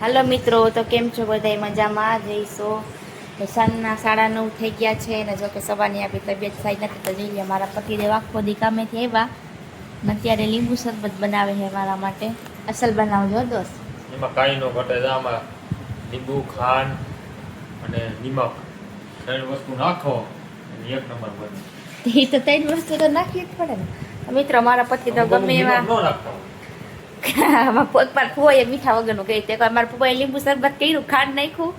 હાલો મિત્રો, તો કેમ છો બધાય? મજામાં જઈશો? તો સાંજના 9:30 થઈ ગયા છે ને જો કે સવારની આપણી તબિયત સારી નથી તો જઈએ મારા પતિદેવ આખો દી કામેથી આવ્યા ને અત્યારે લીંબુ શરબત બનાવે છે મારા માટે. અસલ બનાવજો દોસ્ત. એમાં કાંઈ નો ઘટે છે. આમાં લીંબુ, ખાંડ અને નિમક ત્રણ વસ્તુ નાખો અને એક નંબર બને. એ તો ત્રણ વસ્તુ તો નાખવી જ પડે ને મિત્રો. મારા પતિ તો ગમે એવા ફુવાએ મીઠા વગરનું કહી તે મારા પપ્પાએ લીંબુ શરબત કર્યું, ખાંડ નાખ્યું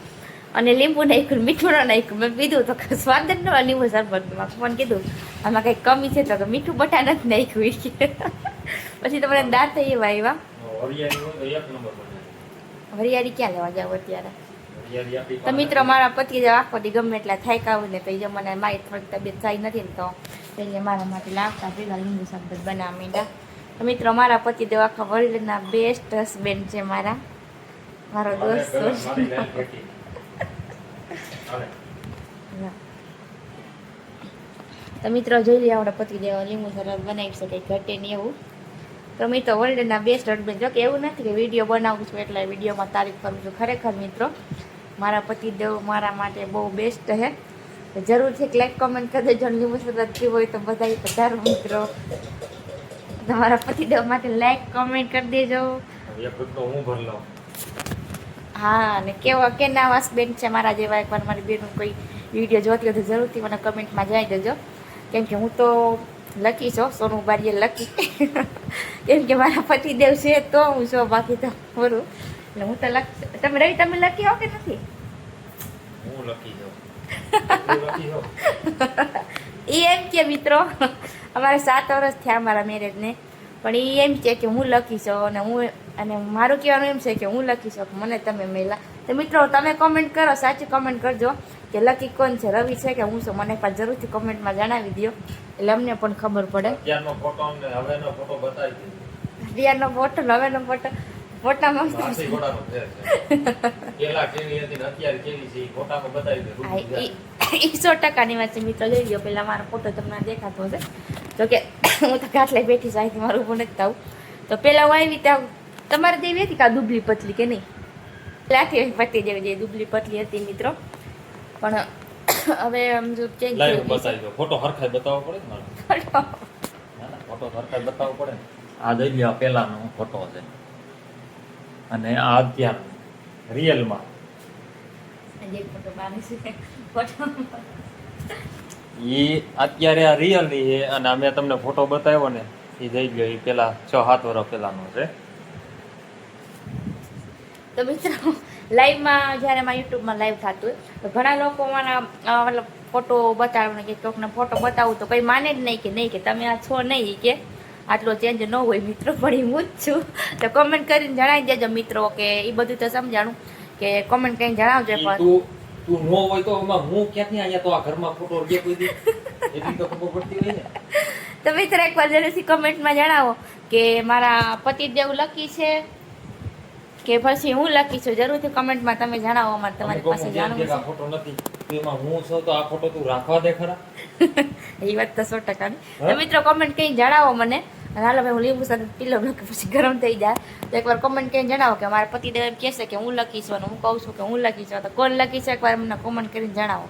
અને લીંબુ નાખ્યું, મીઠું ન નાખ્યું. મેં પીધું તો સ્વાદ જ ન લીંબુ શરબતમાં. પપ્પાને કીધું આમાં કંઈક કમી છે તો મીઠું બટા નથી નાખ્યું. પછી તો મને દાંત થઈ એવા આવ્યા. વરિયાળી ક્યાં લેવા જાવ અત્યારે? તો મિત્રો મારા પતિ આખો દી ગમે એટલા થાક્યા હોય ને તો એ મને મારી થોડીક તબિયત સારી નથી ને તો એટલે મારા માટે લાવતા ભેગા લીંબુ શરબત બનાવવા માંડ્યા. તો મિત્રો મારા પતિદેવ આખા વર્લ્ડના બેસ્ટ હસબેન્ડ છે. મારો દોસ્ત. તો મિત્રો જોઈ લઈએ આપણા પતિદેવ લીંબુ શરબત બનાવી શકે ઘટે નહીં એવું. તો મિત્રો વર્લ્ડના બેસ્ટ હસબેન્ડ. જો કે એવું નથી કે વિડીયો બનાવું છું એટલે વિડીયોમાં તારીફ કરું છું. ખરેખર મિત્રો મારા પતિદેવ મારા માટે બહુ બેસ્ટ છે. જરૂરથી લાઈક કોમેન્ટ કરી દેજો. લીંબુ શરબત પીવું હોય તો બધા પધારો મિત્રો. તમારા પતિદેવ માટે લાઈક કોમેન્ટ કરી દેજો. હા, અને કેના હસબેન્ડ છે મારા જેવા? એકવાર મારી બેનનું કોઈ વિડીયો જોતી હોય તો જરૂરથી મને કમેન્ટમાં જણાવી દેજો. કેમ કે હું તો લકી છો, સોનું બારીએ લકી. કેમ કે મારા પતિદેવ છે તો હું છો, બાકી તો ખરું. એટલે હું તો લકી. તમે રવિ, તમે લકી હો કે નથી? હું લકી છું. એ એમ કે મિત્રો અમારે 7 વર્ષ થયા અમારા મેરેજને, પણ એ એમ છે કે હું લકી છું અને મારું કહેવાનું એમ છે કે હું લકી છું, મને તમે મળ્યા. તો મિત્રો તમે કોમેન્ટ કરો, સાચી કોમેન્ટ કરજો કે લકી કોણ છે, રવિ છે કે હું છું. મને પણ જરૂરથી કોમેન્ટમાં જણાવી દો એટલે અમને પણ ખબર પડે. અત્યારનો ફોટો અને હવેનો ફોટો બતાવી દો. અત્યારનો ફોટો હવેનો ફોટો ફોટામાં 100% ની વાત છે મિત્રો. જોઈ લો પેલા મારો ફોટો તમને દેખાતો હશે. તો કે હું તો કાટલે બેઠી છું, અહીંથી મારું ઊભું નથી થવું. તો પેલા હું આવી ત્યાં તમારે જેવી હતી કા દુબલી પતલી કે નહીં? લાઠી પતલી જેવી જે દુબલી પતલી હતી મિત્રો. પણ હવે આમ જો ચેન્જ થઈ ગઈ. ફોટો હરખાઈ બતાવવો પડે ને મારે. ફોટો હરખાઈ બતાવવો પડે ને. આ દઈ લ્યો, પેલાનો ફોટો છે અને આ અત્યાર રિયલમાં ઈ અત્યારે આ રિયલ ની છે અને અમે તમને ફોટો બતાવ્યો ને એ જઈ ગયો એ પેલા 6-7 વર્ષ પેલાનો છે. તો મિત્રો લાઈવમાં જ્યારે મારા યુટ્યુબમાં લાઈવ થતું હોય તો ઘણા લોકો મારા મતલબ ફોટો બતાવે કે કોઈકને ફોટો બતાવું તો કંઈ માને જ નહીં કે તમે આ છો નહીં કે આટલો ચેન્જ ન હોય મિત્રો. પણ હું જ છું. તો કોમેન્ટ કરીને જણાવી દેજો મિત્રો કે એ બધું તો સમજાણું કે કોમેન્ટ કરીને જણાવજો. પણ તું નો હોય તો હું ક્યાંથી અહીંયા તો આ ઘરમાં ફોટો લે કોઈ દી એટલી તો ખબર પડતી હોય ને. તો મિત્રો એકવાર જરૂરથી કોમેન્ટમાં જણાવો કે મારા પતિદેવ લકી છે કે પછી હું લકી છું. જરૂરથી કોમેન્ટમાં તમે જણાવો. અમારે તમારી પાસે જાણવું છે. ફોટો નથી એમાં હું છું તો આ ફોટો તું રાખવા દે ખરા. એ વાત તો 100% ની. તો મિત્રો કોમેન્ટ કરીને જણાવો મને. હાલો ભાઈ હું લીંબુ સાથે પી લઉં કે પછી ગરમ થઈ જાય. તો એકવાર કોમેન્ટ કરીને જણાવો કે મારા પતિદેવ એમ કહેશે કે હું લકી છું અને હું કહું છું કે હું લકી છું. તો કોણ લકી છે એકવાર મને કોમેન્ટ કરીને જણાવો.